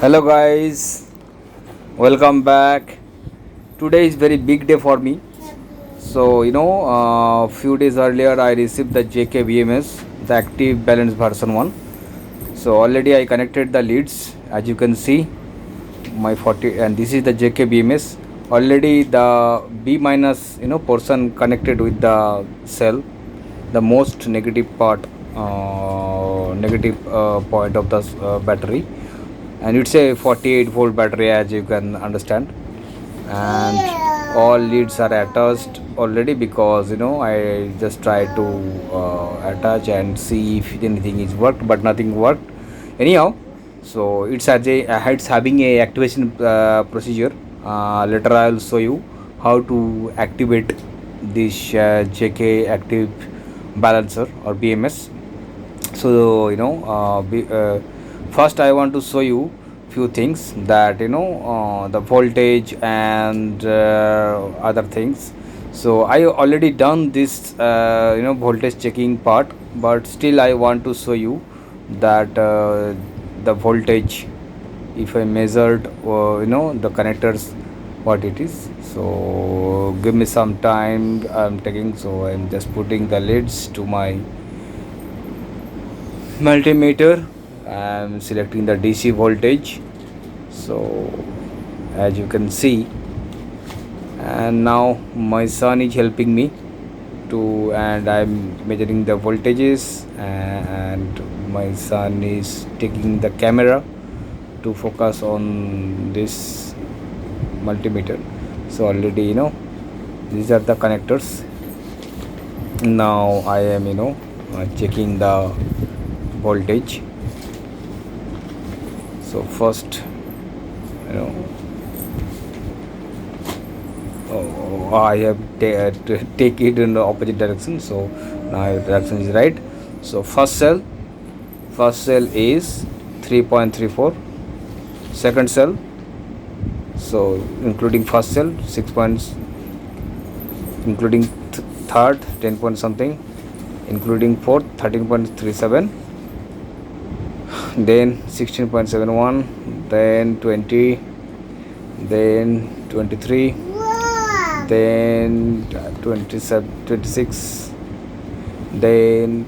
Hello guys, welcome back. Today is very big day for me. So few days earlier I received the JK BMS, the active balance version 1. So already I connected the leads, as you can see my 40, and this is the JK BMS. Already the B minus portion connected with the cell, the most negative part, negative point of the battery, and it's a 48-volt battery, as you can understand, and all leads are attached already, because I just try to attach and see if anything is worked, but nothing worked anyhow. So it's having a activation procedure. Later I'll show you how to activate this JK active balancer or BMS. So first I want to show you few things, that the voltage and other things. So I already done this voltage checking part, but still I want to show you that the voltage, if I measured the connectors, what it is. So give me some time, I'm taking. So I'm just putting the leads to my multimeter. I'm selecting the DC voltage. So as you can see, and now my son is helping me to, and I'm measuring the voltages, and my son is taking the camera to focus on this multimeter. So already these are the connectors. Now I am checking the voltage. So first I have take it in the opposite direction. So now direction is right. So first cell is 3.34. Second cell, so including first cell 6 points, including third 10 point something, including fourth 13.37, then 16.71, then 20, then 23, then 27, 26, then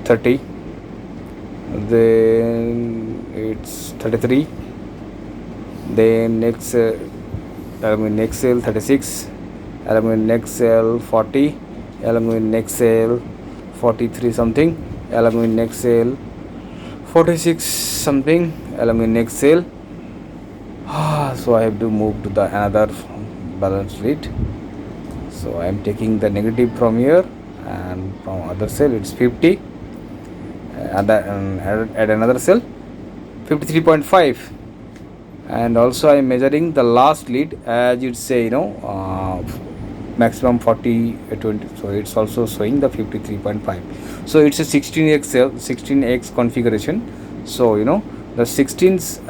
30, then it's 33, then next next cell 36, next cell 40, next cell 43 something, next cell 46 something, next cell. So I have to move to the another balance lead. So I am taking the negative from here, and from other cell it's 50, and add another cell 53.5, and also I am measuring the last lead, as it say maximum 40 20. So it's also showing the 53.5. So it's a 16x cell, 16x configuration. So the 16th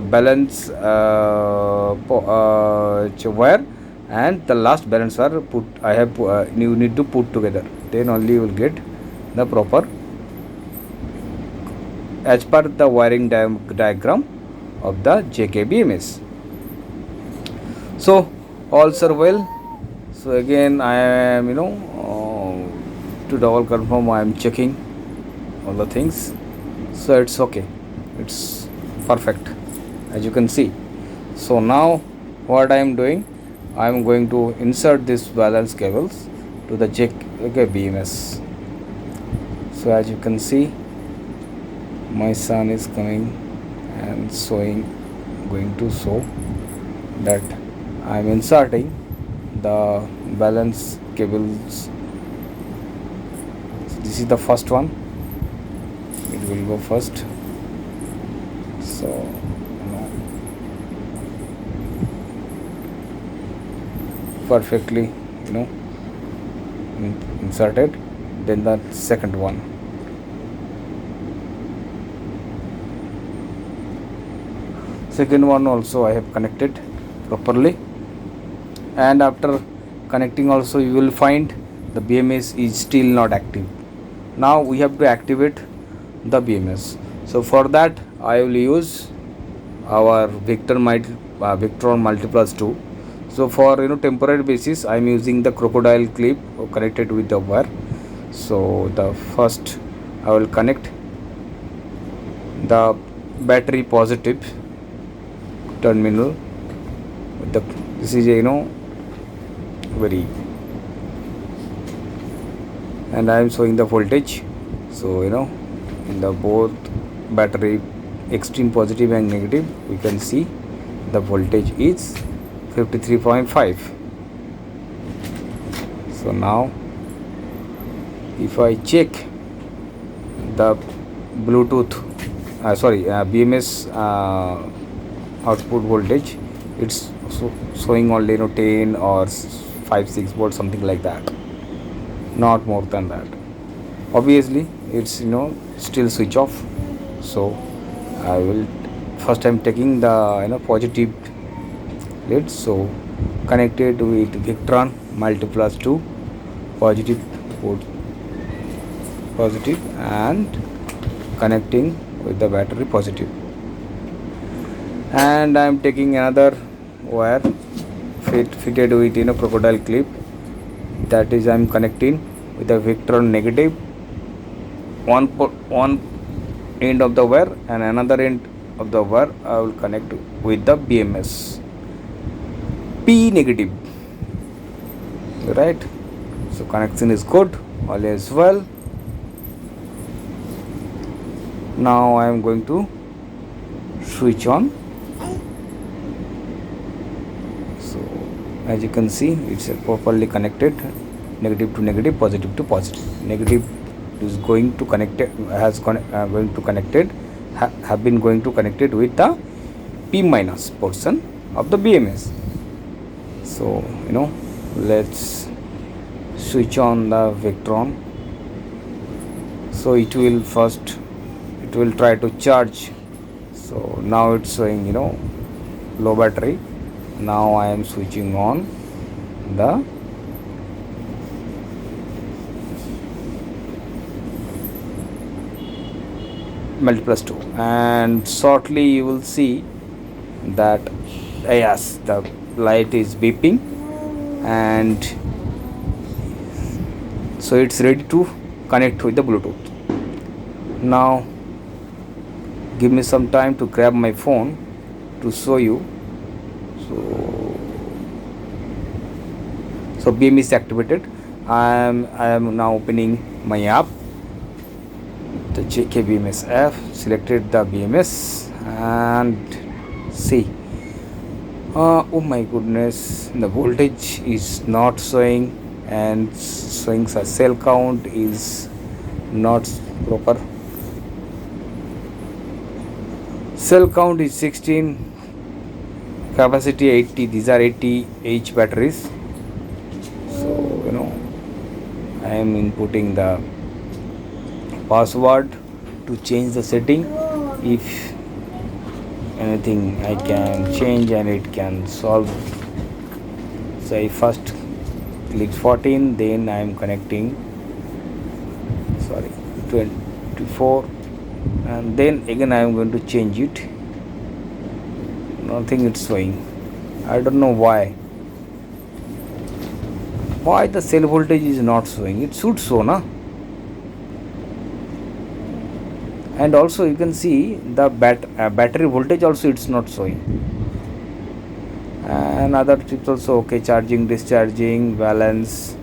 balance wire and the last balance wire you need to put together, then only you will get the proper, as per the wiring diagram of the JK BMS. So all are well. So again I am to double confirm, I am checking all the things. So it's okay, it's perfect, as you can see. So now what I am doing, I am going to insert this balance cables to the JK BMS. So as you can see, my son is coming and going to show that I am inserting the balance cables. So this is the first one, it will go first. So perfectly inserted. Then the second one, also I have connected properly, and after connecting also you will find the BMS is still not active. Now we have to activate the BMS. So for that I will use our Victron multiplus 2. So for temporary basis, I am using the crocodile clip connected with the wire. So the first I will connect the battery positive terminal with the, this is a very, and I am showing the voltage. So in the both battery extreme positive and negative, we can see the voltage is 53.5. So now if I check the Bluetooth BMS output voltage, it's showing only 10 or 5-6 volts, something like that, not more than that. Obviously it's still switch off. So I will first I'm taking the positive lead, so connected with Victron multiplus 2 positive port positive and connecting with the battery positive, and I am taking another wire fitted with crocodile clip, that is I am connecting with the Victron negative one end of the wire, and another end of the wire I will connect with the BMS P negative, right? So connection is good, all is well. Now I am going to switch on. So as you can see, it's properly connected, negative to negative, positive to positive. Negative is going to connected have been going to connected with the P minus portion of the BMS. So let's switch on the Victron. So it will try to charge. So now it's showing low battery. Now I am switching on the multiplus 2, and shortly you will see that yes, the light is beeping, and so it's ready to connect with the Bluetooth. Now give me some time to grab my phone to show you. So BMS is activated. I am now opening my app, the JK BMS app, selected the BMS, and see, oh my goodness, the voltage is not showing, and showing a cell count is not proper. Cell count is 16, capacity 80. These are 80H batteries. So I am inputting the password to change the setting. If anything I can change and it can solve. So I first click 14, then I am connecting 24, and then again I am going to change it. Nothing it's showing. I don't know why the cell voltage is not showing. It should show, na? And also you can see the battery voltage also it's not showing, and other tips also. Okay, charging, discharging, balance.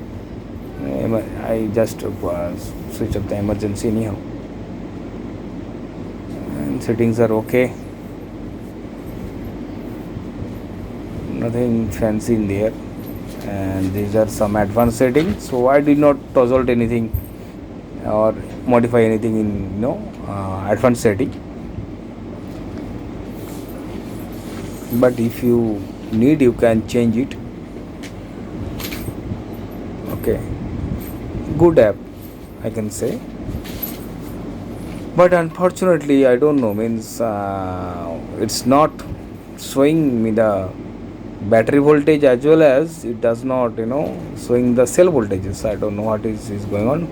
I just switch off the emergency anyhow, and settings are okay, nothing fancy in there, and these are some advanced settings. So I did not toggle anything or modify anything in advanced setting, but if you need you can change it. Okay, good app I can say, but unfortunately I don't know, means it's not showing me the battery voltage as well as it does not showing the cell voltages. I don't know what is going on.